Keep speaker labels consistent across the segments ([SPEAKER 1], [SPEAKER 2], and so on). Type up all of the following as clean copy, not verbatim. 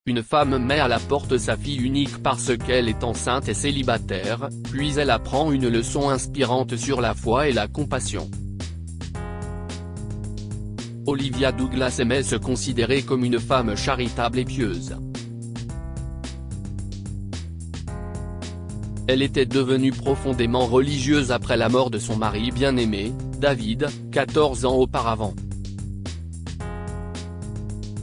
[SPEAKER 1] Une femme met à la porte sa fille unique parce qu'elle est enceinte et célibataire, puis elle apprend une leçon inspirante sur la foi et la compassion. Olivia Douglas aimait se considérer comme une femme charitable et pieuse. Elle était devenue profondément religieuse après la mort de son mari bien-aimé, David, 14 ans auparavant.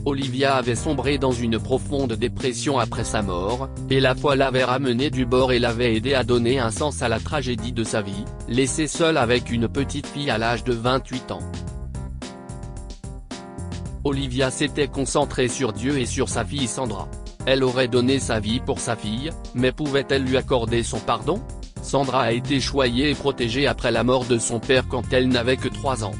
[SPEAKER 1] Olivia avait sombré dans une profonde dépression après sa mort, et la foi l'avait ramenée du bord et l'avait aidé à donner un sens à la tragédie de sa vie, laissée seule avec une petite fille à l'âge de 28 ans. Olivia s'était concentrée sur Dieu et sur sa fille Sandra. Elle aurait donné sa vie pour sa fille, mais pouvait-elle lui accorder son pardon? Sandra a été choyée et protégée après la mort de son père quand elle n'avait que 3 ans.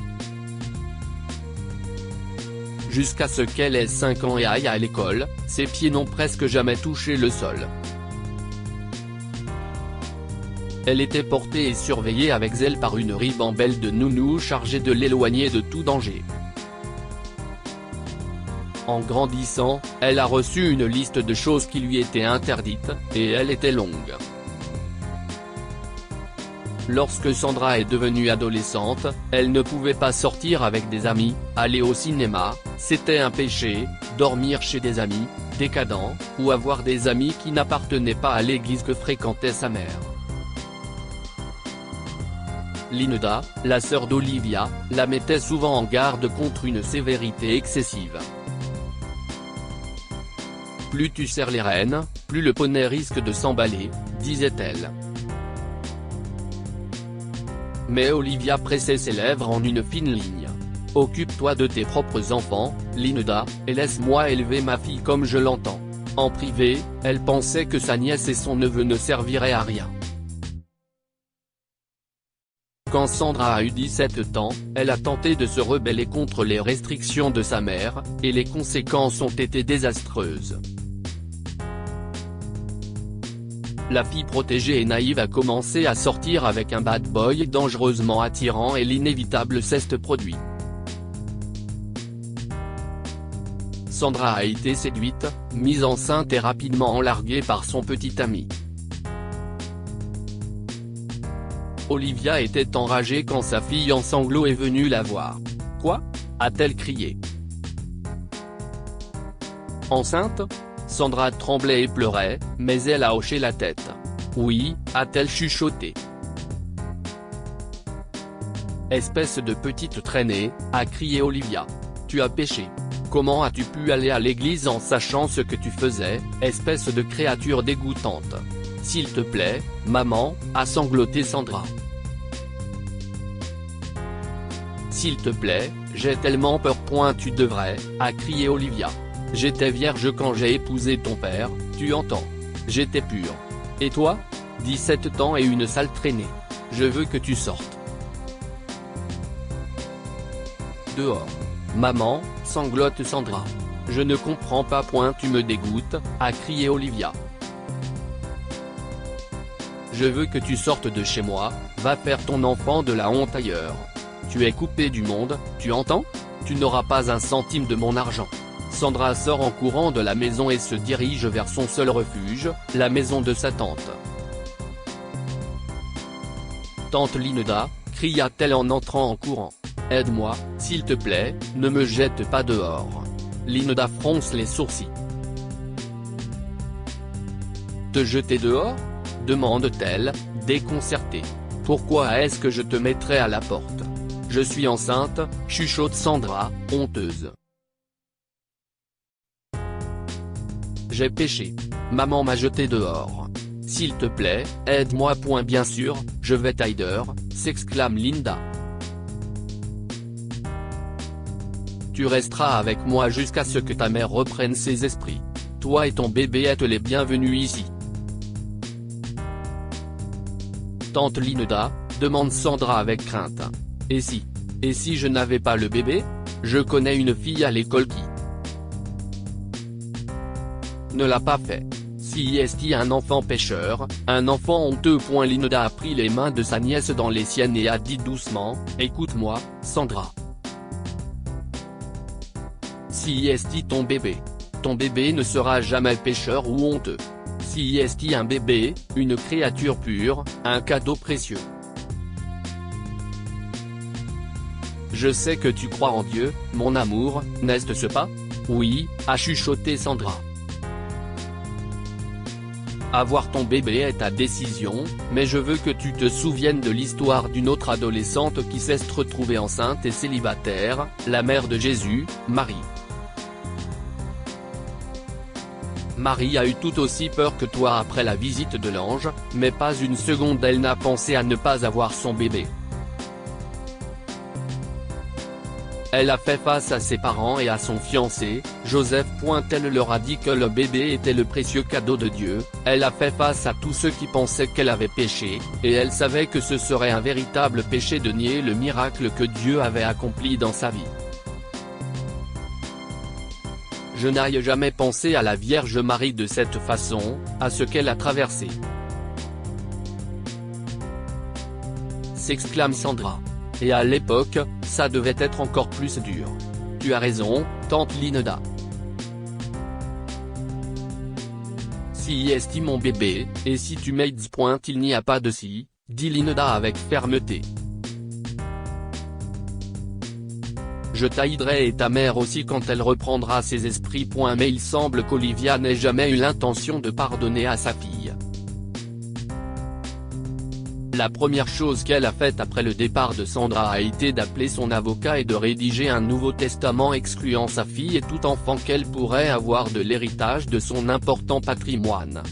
[SPEAKER 1] Jusqu'à ce qu'elle ait 5 ans et aille à l'école, ses pieds n'ont presque jamais touché le sol. Elle était portée et surveillée avec zèle par une ribambelle de nounous chargée de l'éloigner de tout danger. En grandissant, elle a reçu une liste de choses qui lui étaient interdites, et elle était longue. Lorsque Sandra est devenue adolescente, elle ne pouvait pas sortir avec des amis, aller au cinéma, c'était un péché, dormir chez des amis, décadents, ou avoir des amis qui n'appartenaient pas à l'église que fréquentait sa mère. Linda, la sœur d'Olivia, la mettait souvent en garde contre une sévérité excessive. Plus tu serres les rênes, plus le poney risque de s'emballer, disait-elle. Mais Olivia pressait ses lèvres en une fine ligne. « Occupe-toi de tes propres enfants, Linda, et laisse-moi élever ma fille comme je l'entends. » En privé, elle pensait que sa nièce et son neveu ne serviraient à rien. Quand Sandra a eu 17 ans, elle a tenté de se rebeller contre les restrictions de sa mère, et les conséquences ont été désastreuses. La fille protégée et naïve a commencé à sortir avec un bad boy dangereusement attirant et l'inévitable s'est produit. Sandra a été séduite, mise enceinte et rapidement enlarguée par son petit ami. Olivia était enragée quand sa fille en sanglots est venue la voir. « Quoi ?» a-t-elle crié. « Enceinte ?» Sandra tremblait et pleurait, mais elle a hoché la tête. « Oui » a-t-elle chuchoté. « Espèce de petite traînée » a crié Olivia. « Tu as péché. Comment as-tu pu aller à l'église en sachant ce que tu faisais, espèce de créature dégoûtante. S'il te plaît, maman » a sangloté Sandra. « S'il te plaît, j'ai tellement peur. Tu devrais » a crié Olivia. « J'étais vierge quand j'ai épousé ton père, tu entends. J'étais pure. Et toi ? 17 ans et une sale traînée. Je veux que tu sortes. » Dehors. « Maman » sanglote Sandra. « Je ne comprends pas. Tu me dégoûtes » a crié Olivia. « Je veux que tu sortes de chez moi, va faire ton enfant de la honte ailleurs. Tu es coupé du monde, tu entends ? Tu n'auras pas un centime de mon argent. » Sandra sort en courant de la maison et se dirige vers son seul refuge, la maison de sa tante. « Tante Linda » cria-t-elle en entrant en courant. « Aide-moi, s'il te plaît, ne me jette pas dehors. » Linda fronce les sourcils. « Te jeter dehors ? » demande-t-elle, déconcertée. « Pourquoi est-ce que je te mettrais à la porte ? Je suis enceinte » chuchote Sandra, honteuse. « J'ai péché. Maman m'a jeté dehors. S'il te plaît, aide-moi. Bien sûr, je vais t'aider » s'exclame Linda. « Tu resteras avec moi jusqu'à ce que ta mère reprenne ses esprits. Toi et ton bébé êtes les bienvenus ici. » Tante Linda, demande Sandra avec crainte. « Et si je n'avais pas le bébé ? Je connais une fille à l'école qui ne l'a pas fait. Si est un enfant pécheur, un enfant honteux. » Linda a pris les mains de sa nièce dans les siennes et a dit doucement, « Écoute-moi, Sandra. Si est ton bébé. ton bébé ne sera jamais pécheur ou honteux. Si est un bébé, une créature pure, un cadeau précieux. Je sais que tu crois en Dieu, mon amour, n'est-ce pas? Oui, a chuchoté Sandra. Avoir ton bébé est ta décision, mais je veux que tu te souviennes de l'histoire d'une autre adolescente qui s'est retrouvée enceinte et célibataire, la mère de Jésus, Marie. Marie a eu tout aussi peur que toi après la visite de l'ange, mais pas une seconde elle n'a pensé à ne pas avoir son bébé. Elle a fait face à ses parents et à son fiancé, Joseph. Elle leur a dit que le bébé était le précieux cadeau de Dieu, elle a fait face à tous ceux qui pensaient qu'elle avait péché, et elle savait que ce serait un véritable péché de nier le miracle que Dieu avait accompli dans sa vie. Je n'aille jamais pensé à la Vierge Marie de cette façon, à ce qu'elle a traversé. S'exclame Sandra. Et à l'époque, ça devait être encore plus dur. Tu as raison, tante Linda. Si est mon bébé, et si tu m'aides. Il n'y a pas de si, dit Linda avec fermeté. Je t'aiderai et ta mère aussi quand elle reprendra ses esprits. Mais il semble qu'Olivia n'ait jamais eu l'intention de pardonner à sa fille. La première chose qu'elle a faite après le départ de Sandra a été d'appeler son avocat et de rédiger un nouveau testament excluant sa fille et tout enfant qu'elle pourrait avoir de l'héritage de son important patrimoine.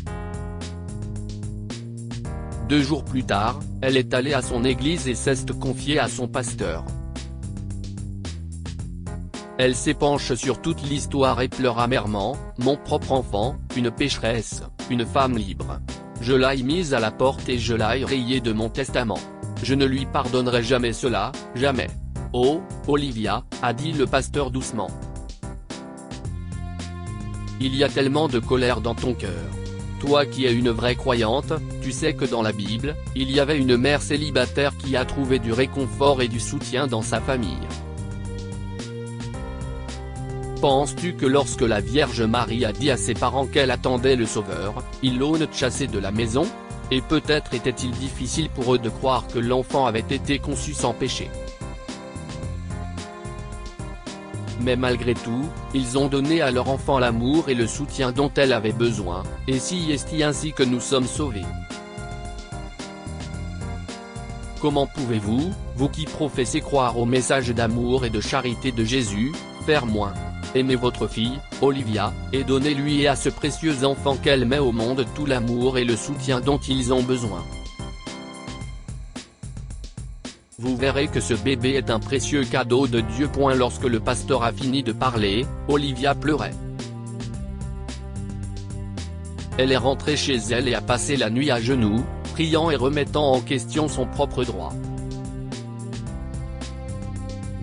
[SPEAKER 1] 2 jours plus tard, elle est allée à son église et s'est confiée à son pasteur. Elle s'épanche sur toute l'histoire et pleure amèrement, « Mon propre enfant, une pécheresse, une femme libre. Je l'ai mise à la porte et je l'ai rayée de mon testament. Je ne lui pardonnerai jamais cela, jamais. » Oh, Olivia, a dit le pasteur doucement. Il y a tellement de colère dans ton cœur. Toi qui es une vraie croyante, tu sais que dans la Bible, il y avait une mère célibataire qui a trouvé du réconfort et du soutien dans sa famille. Penses-tu que lorsque la Vierge Marie a dit à ses parents qu'elle attendait le Sauveur, ils l'ont chassé de la maison? Et peut-être était-il difficile pour eux de croire que l'enfant avait été conçu sans péché. Mais malgré tout, ils ont donné à leur enfant l'amour et le soutien dont elle avait besoin, et si est ainsi que nous sommes sauvés. Comment pouvez-vous, vous qui professez croire au message d'amour et de charité de Jésus, faire moins? Aimez votre fille, Olivia, et donnez-lui et à ce précieux enfant qu'elle met au monde tout l'amour et le soutien dont ils ont besoin. Vous verrez que ce bébé est un précieux cadeau de Dieu. Lorsque le pasteur a fini de parler, Olivia pleurait. Elle est rentrée chez elle et a passé la nuit à genoux, priant et remettant en question son propre droit.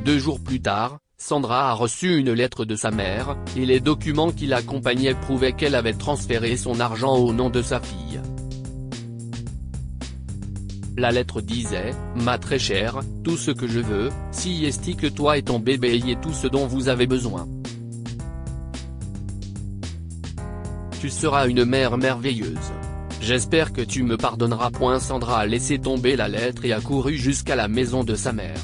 [SPEAKER 1] 2 jours plus tard, Sandra a reçu une lettre de sa mère, et les documents qui l'accompagnaient prouvaient qu'elle avait transféré son argent au nom de sa fille. La lettre disait, « Ma très chère, tout ce que je veux, si est que toi et ton bébé ayez tout ce dont vous avez besoin. Tu seras une mère merveilleuse. J'espère que tu me pardonneras. » Sandra a laissé tomber la lettre et a couru jusqu'à la maison de sa mère.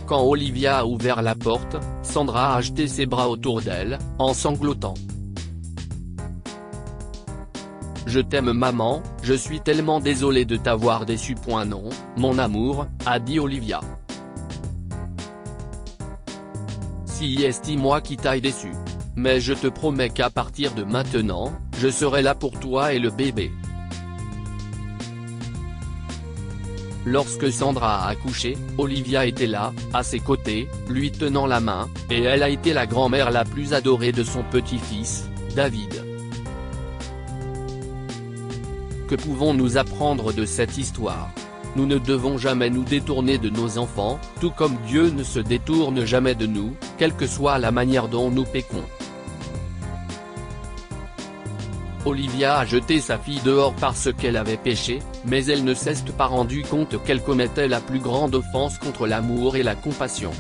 [SPEAKER 1] Quand Olivia a ouvert la porte, Sandra a jeté ses bras autour d'elle, en sanglotant. « Je t'aime maman, je suis tellement désolée de t'avoir déçu. Non, mon amour, » a dit Olivia. Si est moi qui t'aille déçu. Mais je te promets qu'à partir de maintenant, je serai là pour toi et le bébé. Lorsque Sandra a accouché, Olivia était là, à ses côtés, lui tenant la main, et elle a été la grand-mère la plus adorée de son petit-fils, David. Que pouvons-nous apprendre de cette histoire? Nous ne devons jamais nous détourner de nos enfants, tout comme Dieu ne se détourne jamais de nous, quelle que soit la manière dont nous péchons. Olivia a jeté sa fille dehors parce qu'elle avait péché, mais elle ne s'est pas rendue compte qu'elle commettait la plus grande offense contre l'amour et la compassion.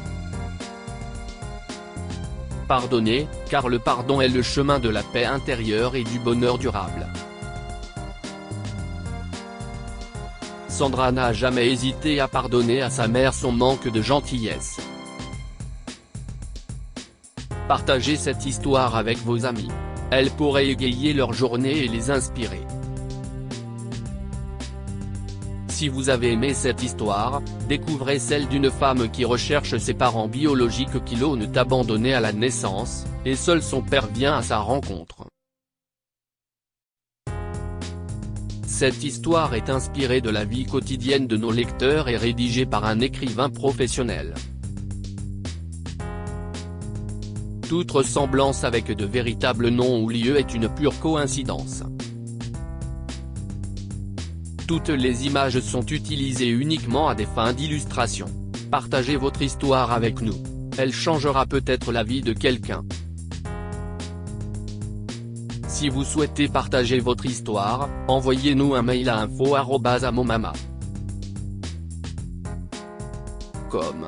[SPEAKER 1] Pardonnez, car le pardon est le chemin de la paix intérieure et du bonheur durable. Sandra n'a jamais hésité à pardonner à sa mère son manque de gentillesse. Partagez cette histoire avec vos amis. Elle pourrait égayer leur journée et les inspirer. Si vous avez aimé cette histoire, découvrez celle d'une femme qui recherche ses parents biologiques qui l'ont abandonnée à la naissance, et seul son père vient à sa rencontre. Cette histoire est inspirée de la vie quotidienne de nos lecteurs et rédigée par un écrivain professionnel. Toute ressemblance avec de véritables noms ou lieux est une pure coïncidence. Toutes les images sont utilisées uniquement à des fins d'illustration. Partagez votre histoire avec nous. Elle changera peut-être la vie de quelqu'un. Si vous souhaitez partager votre histoire, envoyez-nous un mail à info@amomama.com.